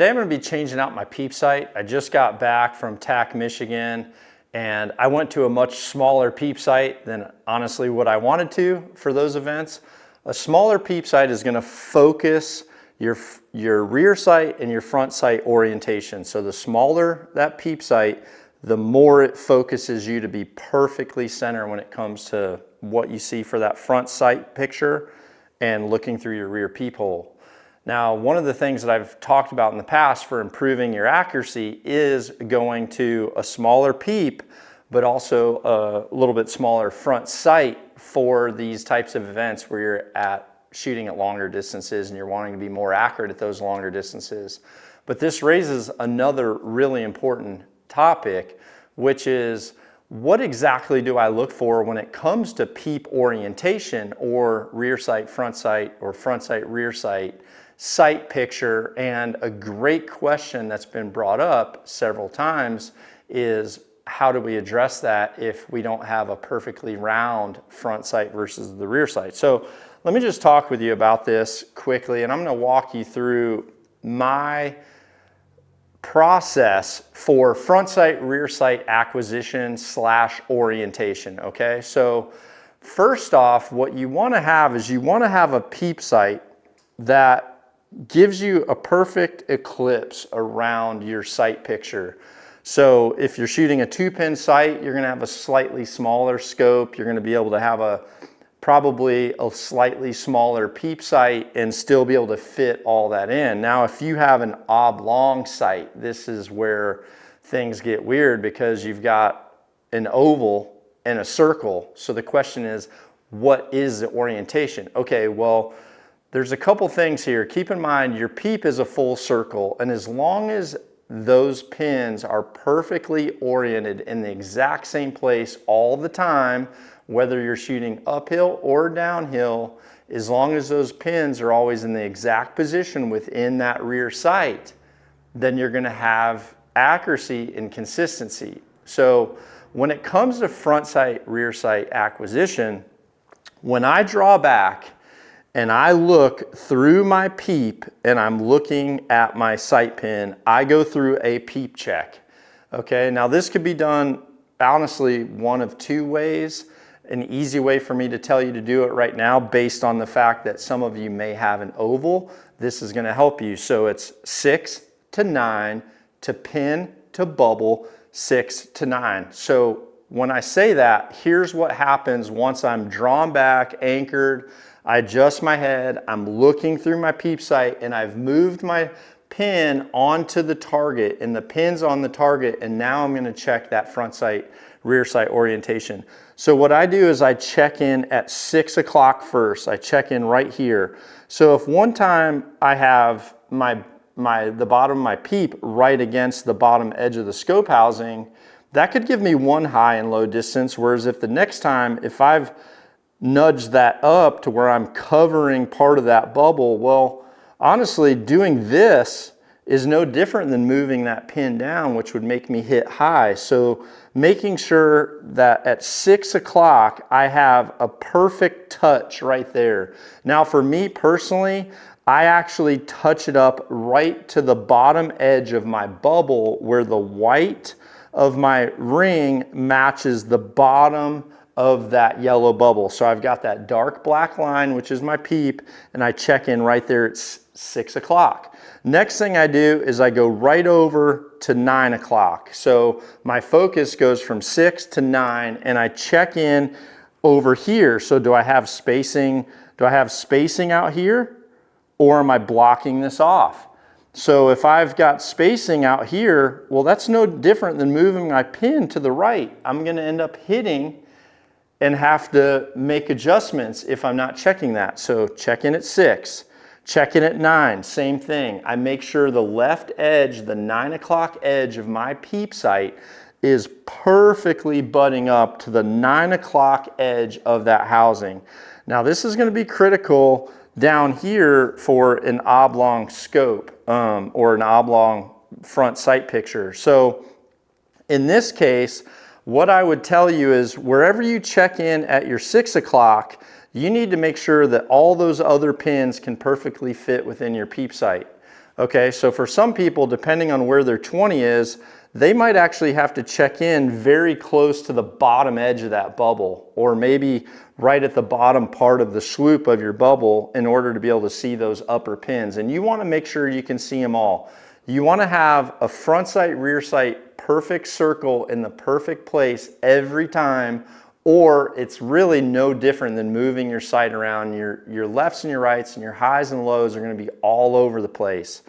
Today I'm going to be changing out my Peep Sight. I just got back from TAC, Michigan, and I went to a much smaller Peep Sight than honestly what I wanted to for those events. A smaller Peep Sight is going to focus your rear sight and your front sight orientation. So the smaller that Peep Sight, the more it focuses you to be perfectly centered when it comes to what you see for that front sight picture and looking through your rear peephole. Now, one of the things that I've talked about in the past for improving your accuracy is going to a smaller peep, but also a little bit smaller front sight for these types of events where you're shooting at longer distances and you're wanting to be more accurate at those longer distances. But this raises another really important topic, which is what exactly do I look for when it comes to peep orientation or rear sight, front sight, or front sight, rear sight picture? And a great question that's been brought up several times is how do we address that if we don't have a perfectly round front sight versus the rear sight? So let me just talk with you about this quickly, and I'm going to walk you through my process for front sight, rear sight acquisition / orientation, okay? So first off, what you want to have is you want to have a Peep Sight that gives you a perfect eclipse around your sight picture. So if you're shooting a 2-pin sight, you're going to have a slightly smaller scope. You're going to be able to have probably a slightly smaller Peep Sight and still be able to fit all that in. Now, if you have an oblong sight, this is where things get weird because you've got an oval and a circle. So the question is, what is the orientation? Okay, well, there's a couple things here. Keep in mind, your peep is a full circle, and as long as those pins are perfectly oriented in the exact same place all the time, whether you're shooting uphill or downhill, as long as those pins are always in the exact position within that rear sight, then you're going to have accuracy and consistency. So when it comes to front sight, rear sight acquisition, when I draw back and I look through my peep and I'm looking at my sight pin, I go through a peep check. Okay, now this could be done honestly one of two ways. An easy way for me to tell you to do it right now, based on the fact that some of you may have an oval, this is going to help you. So it's 6 to 9 to pin to bubble, 6 to 9. So when I say that, here's what happens once I'm drawn back, anchored, I adjust my head, I'm looking through my Peep Sight, and I've moved my pin onto the target, and the pin's on the target, and now I'm going to check that front sight, rear sight orientation. So what I do is I check in at 6 o'clock first. I check in right here. So if one time I have the bottom of my peep right against the bottom edge of the scope housing, that could give me one high and low distance, whereas if the next time, if I've nudge that up to where I'm covering part of that bubble, well, honestly, doing this is no different than moving that pin down, which would make me hit high. So making sure that at 6 o'clock, I have a perfect touch right there. Now, for me personally, I actually touch it up right to the bottom edge of my bubble where the white of my ring matches the bottom of that yellow bubble. So I've got that dark black line, which is my peep, and I check in right there at 6 o'clock. Next thing I do is I go right over to 9 o'clock. So my focus goes from 6 to 9, and I check in over here. So do I have spacing? Do I have spacing out here, or am I blocking this off? So if I've got spacing out here, well, that's no different than moving my pin to the right. I'm going to end up hitting and have to make adjustments if I'm not checking that. So check in at 6, check in at 9, same thing. I make sure the left edge, the 9 o'clock edge of my Peep Sight is perfectly butting up to the 9 o'clock edge of that housing. Now this is going to be critical down here for an oblong scope or an oblong front sight picture. So in this case, what I would tell you is wherever you check in at your 6 o'clock, you need to make sure that all those other pins can perfectly fit within your Peep Sight. Okay, so for some people, depending on where their 20 is, they might actually have to check in very close to the bottom edge of that bubble, or maybe right at the bottom part of the swoop of your bubble in order to be able to see those upper pins. And you want to make sure you can see them all. You want to have a front sight, rear sight, perfect circle in the perfect place every time, or it's really no different than moving your sight around. Your lefts and your rights and your highs and lows are going to be all over the place.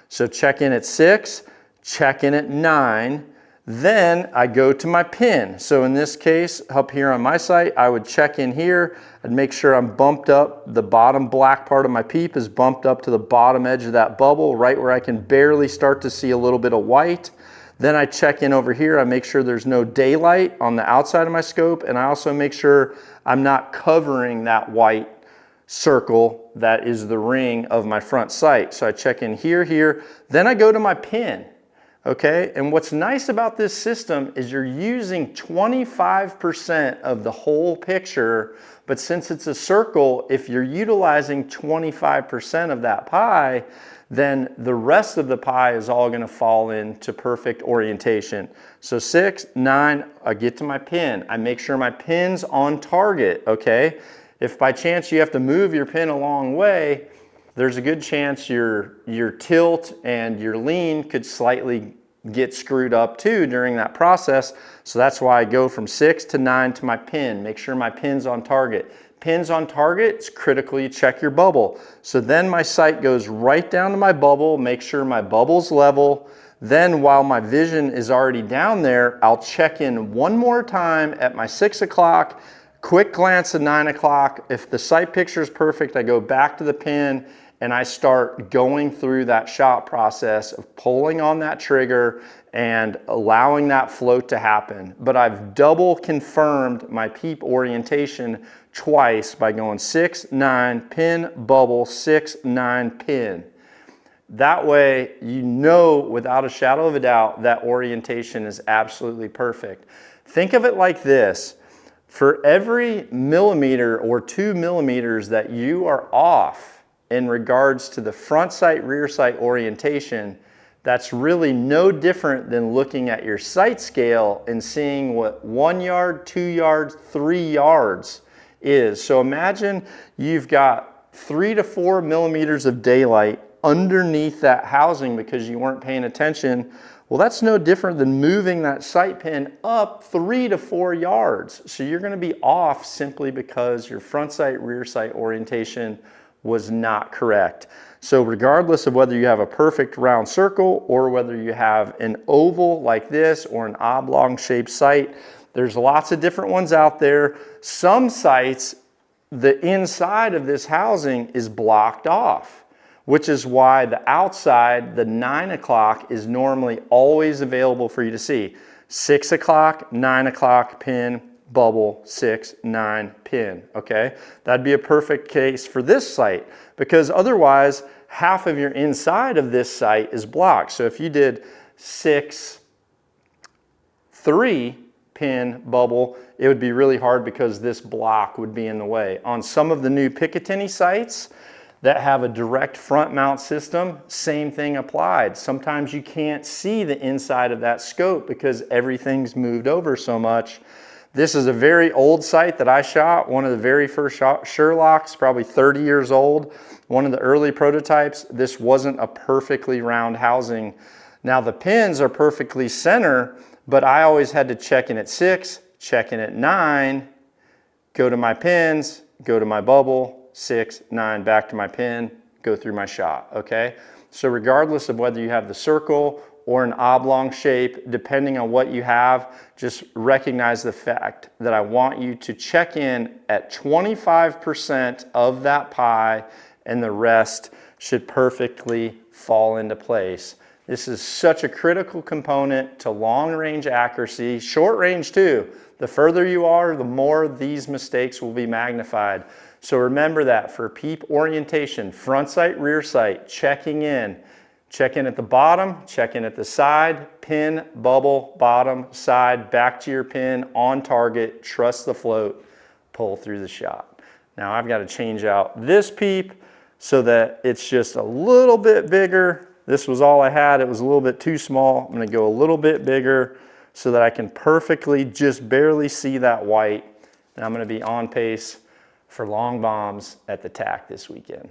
So check in at 6, check in at 9, then I go to my pin. So in this case, up here on my sight, I would check in here. I'd make sure I'm bumped up, the bottom black part of my peep is bumped up to the bottom edge of that bubble, right where I can barely start to see a little bit of white. Then I check in over here, I make sure there's no daylight on the outside of my scope, and I also make sure I'm not covering that white circle that is the ring of my front sight. So I check in here, then I go to my pin, okay? And what's nice about this system is you're using 25% of the whole picture, but since it's a circle, if you're utilizing 25% of that pie, then the rest of the pie is all going to fall into perfect orientation. So 6, 9, I get to my pin. I make sure my pin's on target, okay? If by chance you have to move your pin a long way, there's a good chance your tilt and your lean could slightly get screwed up too during that process. So that's why I go from 6 to 9 to my pin. Make sure my pin's on target. Pins on target, it's critical you check your bubble. So then my sight goes right down to my bubble, make sure my bubble's level. Then while my vision is already down there, I'll check in one more time at my 6 o'clock, quick glance at 9 o'clock. If the sight picture is perfect, I go back to the pin and I start going through that shot process of pulling on that trigger and allowing that float to happen. But I've double confirmed my peep orientation twice by going 6, 9, pin, bubble, 6, 9, pin. That way, you know without a shadow of a doubt that orientation is absolutely perfect. Think of it like this. For every millimeter or 2 millimeters that you are off in regards to the front sight, rear sight orientation, that's really no different than looking at your sight scale and seeing what 1 yard, 2 yards, 3 yards is. So imagine you've got 3 to 4 millimeters of daylight underneath that housing because you weren't paying attention. Well, that's no different than moving that sight pin up 3 to 4 yards. So you're going to be off simply because your front sight, rear sight orientation was not correct. So regardless of whether you have a perfect round circle or whether you have an oval like this or an oblong shaped sight, there's lots of different ones out there. Some sights, the inside of this housing is blocked off, which is why the outside, the 9 o'clock, is normally always available for you to see. 6 o'clock, 9 o'clock, pin, bubble, 6, 9, pin, okay? That'd be a perfect case for this sight because otherwise half of your inside of this sight is blocked. So if you did 6, 3, pin, bubble, it would be really hard because this block would be in the way. On some of the new Picatinny sights that have a direct front mount system, same thing applied. Sometimes you can't see the inside of that scope because everything's moved over so much. This is a very old sight that I shot, one of the very first Sherlocks, probably 30 years old, one of the early prototypes. This wasn't a perfectly round housing. Now the pins are perfectly center, but I always had to check in at 6, check in at 9, go to my pins, go to my bubble, 6, 9, back to my pin, go through my shot, okay? So regardless of whether you have the circle or an oblong shape, depending on what you have, just recognize the fact that I want you to check in at 25% of that pie and the rest should perfectly fall into place. This is such a critical component to long-range accuracy, short range too. The further you are, the more these mistakes will be magnified. So remember that for peep orientation, front sight, rear sight, checking in. Check in at the bottom, check in at the side, pin, bubble, bottom, side, back to your pin, on target, trust the float, pull through the shot. Now I've got to change out this peep so that it's just a little bit bigger This was all I had. It was a little bit too small. I'm gonna go a little bit bigger so that I can perfectly just barely see that white. And I'm gonna be on pace for long bombs at the tack this weekend.